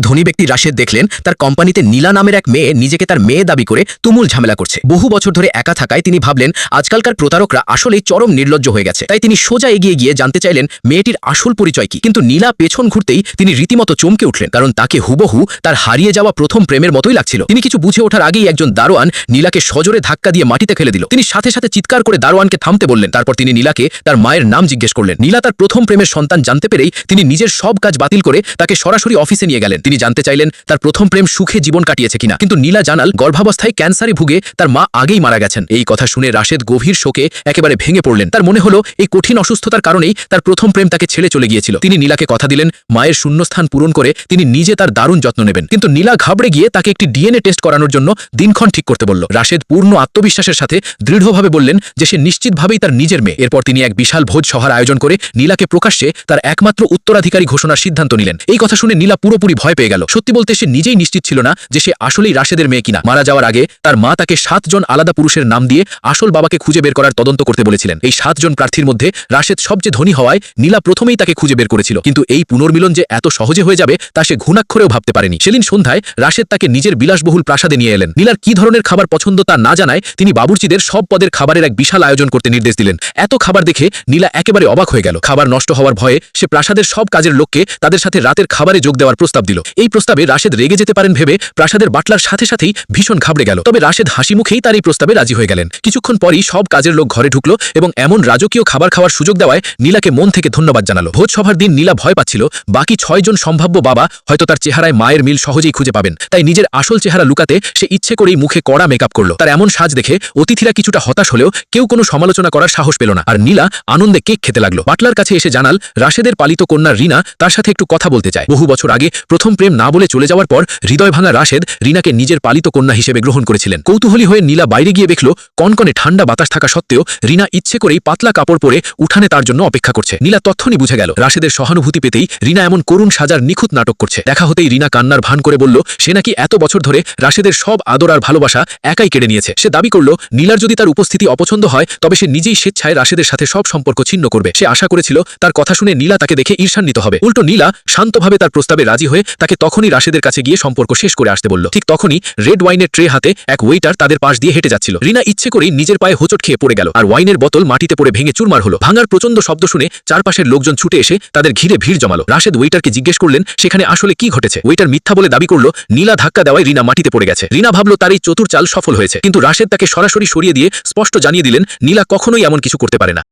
ধনী ব্যক্তি রাশেদ দেখলেন তার কোম্পানিতে নীলা নামের এক মেয়ে নিজেকে তার মেয়ে দাবি করে তুমুল ঝামেলা করছে। বহু বছর ধরে একা থাকায় তিনি ভাবলেন আজকালকার প্রতারকরা আসলেই চরম নির্লজ্জ হয়ে গেছে। তাই তিনি সোজা এগিয়ে গিয়ে জানতে চাইলেন মেয়েটির আসল পরিচয় কি। কিন্তু নীলা পেছন ঘুরতেই তিনি রীতিমতো চমকে উঠলেন, কারণ তাকে হুবহু তার হারিয়ে যাওয়া প্রথম প্রেমের মতোই লাগছিল। তিনি কিছু বুঝে ওঠার আগেই একজন দারোয়ান নীলাকে সজোরে ধাক্কা দিয়ে মাটিতে ফেলে দিল। তিনি সাথে সাথে চিৎকার করে দারোয়ানকে থামতে বললেন। তারপর তিনি নীলাকে তার মায়ের নাম জিজ্ঞেস করলেন। নীলা তার প্রথম প্রেমের সন্তান জানতে পেরেই তিনি নিজের সব কাজ বাতিল করে তাকে সরাসরি অফিসে নিয়ে গেলেন। তিনি জানতে চাইলেন তার প্রথম প্রেম সুখে জীবন কাটিয়েছে কিনা, কিন্তু নীলা জানাল গর্ভাবস্থায় ক্যান্সারে ভুগে তার মা আগেই মারা গেছেন। এই কথা শুনে রাশেদ গভীর শোকে একেবারে ভেঙে পড়লেন। তার মনে হলো এই কঠিন অসুস্থতার কারণেই তার প্রথম প্রেম তাকে ছেড়ে চলে গিয়েছিল। তিনি নীলাকে কথা দিলেন মায়ের শূন্যস্থান পূরণ করে তিনি নিজে তার দারুণ যত্ন নেবেন। কিন্তু নীলা ঘাবড়ে গিয়ে তাকে একটি ডিএনএ টেস্ট করানোর জন্য দিনক্ষণ ঠিক করতে বলল। রাশেদ পূর্ণ আত্মবিশ্বাসের সাথে দৃঢ়ভাবে বললেন যে সে নিশ্চিতভাবেই তার নিজের মেয়ে। এরপর তিনি এক বিশাল ভোজ সভার আয়োজন করে নীলাকে প্রকাশ্যে তার একমাত্র উত্তরাধিকারী ঘোষণার সিদ্ধান্ত নিলেন। এই কথা শুনে নীলা পুরোপুরি ভয় পেয়ে গেল। সত্যি বলতে সে নিজেই নিশ্চিত ছিল না যে সে আসলেই রাশেদের মেয়ে কিনা। মারা যাওয়ার আগে তার মা তাকে 7 জন আলাদা পুরুষের নাম দিয়ে আসল বাবাকে খুঁজে বের করার তদন্ত করতে বলেছিলেন। এই 7 জন প্রার্থীর মধ্যে রাশেদ সবচেয়ে ধনী হওয়ায় নীলা প্রথমেই তাকে খুঁজে বের করেছিল। কিন্তু এই পুনর্মিলন যে এত সহজে হয়ে যাবে তা সে ঘুণাক্ষরেও ভাবতে পারেনি। সেদিন সন্ধ্যায় রাশেদ তাকে নিজের বিলাসবহুল প্রাসাদে নিয়ে এলেন। নীলার কি ধরনের খাবার পছন্দ তা না জানায় তিনি বাবুর্চিদের সব পদের খাবারের এক বিশাল আয়োজন করতে নির্দেশ দিলেন। এত খাবার দেখে নীলা একেবারে অবাক হয়ে গেল। খাবার নষ্ট হওয়ার ভয়ে সে প্রাসাদের সব কাজের লোককে তাদের সাথে রাতের খাবারে যোগ দেওয়ার প্রস্তাব দিল। এই প্রস্তাবে রাশেদ রেগে যেতে পারেন ভেবে প্রাসাদের বাটলার সাথে সাথেই ভীষণ ঘাবড়ে গেল। তবে রাশেদ হাসি মুখেই তার এই প্রস্তাবে রাজি হয়ে গেলেন। কিছুক্ষণ পরই সব কাজের লোক ঘরে ঢুকলো এবং এমন রাজকীয় খাবার খাওয়ার সুযোগ দেওয়ায় নীলাকে মন থেকে ধন্যবাদ জানালো। ভোজ সভার দিন নীলা ভয় পাচ্ছিল বাকি 6 জন সম্ভাব্য বাবা হয়তো তার চেহারায় মায়ের মিল সহজেই খুঁজে পাবেন। তাই নিজের আসল চেহারা লুকাতে সে ইচ্ছে করেই মুখে কড়া মেকআপ করলো। তার এমন সাজ দেখে অতিথিরা কিছুটা হতাশ হলেও কেউ কোনো সমালোচনা করার সাহস পেল না। আর নীলা আনন্দে কেক খেতে লাগলো। বাটলার কাছে এসে জানাল রাশেদের পালিত কন্যা রিনা তার সাথে একটু কথা বলতে চায়। বহু বছর আগে প্রথম প্রেম না বলে চলে যাওয়ার পর হৃদয় ভাঙা রাশেদ রিনাকে নিজের পালিত কন্যা হিসেবে গ্রহণ করেছিলেন। কৌতূহলী হয়ে নীলা বাইরে গিয়ে দেখল কনকনে ঠান্ডা বাতাস থাকা সত্ত্বেও রিনা ইচ্ছে করেই পাতলা কাপড় পরে উঠানে তার জন্য অপেক্ষা করছে। নীলা তৎক্ষণই বুঝে গেল রাশেদের সহানুভূতি পেতেই রিনা এমন করুণ সাজার নিখুঁত নাটক করছে। দেখা হতেই রিনা কান্নার ভান করে বলল সে নাকি এত বছর ধরে রাশেদের সব আদর আর ভালোবাসা একাই কেড়ে নিয়েছে। সে দাবি করল নীলার যদি তার উপস্থিতি অপছন্দ হয় তবে সে নিজেই স্বেচ্ছায় রাশেদের সাথে সব সম্পর্ক ছিন্ন করবে। সে আশা করেছিল তার কথা শুনে নীলা তাকে দেখে ঈর্ষান্বিত হবে। উল্টো নীলা শান্তভাবে তার প্রস্তাবে রাজি হয়ে তাকে তখনই রাশেদের কাছে গিয়ে সম্পর্ক শেষ করে আসতে বলল। ঠিক তখনই রেড ওয়াইনের ট্রে হাতে এক ওয়েটার তাদের পাশ দিয়ে হেঁটে যাচ্ছিল। রিনা ইচ্ছে করেই নিজের পায়ে হোঁচট খেয়ে পড়ে গেল আর ওয়াইনের বোতল মাটিতে পড়ে ভেঙে চুরমার হলো। ভাঙার প্রচন্ড শব্দ শুনে চারপাশের লোকজন ছুটে এসে তাদের ঘিরে ভিড় জমালো। রাশেদ ওয়েটারকে জিজ্ঞেস করলেন সেখানে আসলে কি ঘটেছে। ওয়েটার মিথ্যা বলে দাবি করল নীলা ধাক্কা দেওয়ায় রিনা মাটিতে পড়ে গেছে। রিনা ভাবল তার এই চতুর চাল সফল হয়েছে, কিন্তু রাশেদ তাকে সরাসরি সরিয়ে দিয়ে স্পষ্ট জানিয়ে দিলেন নীলা কখনোই এমন কিছু করতে পারে না।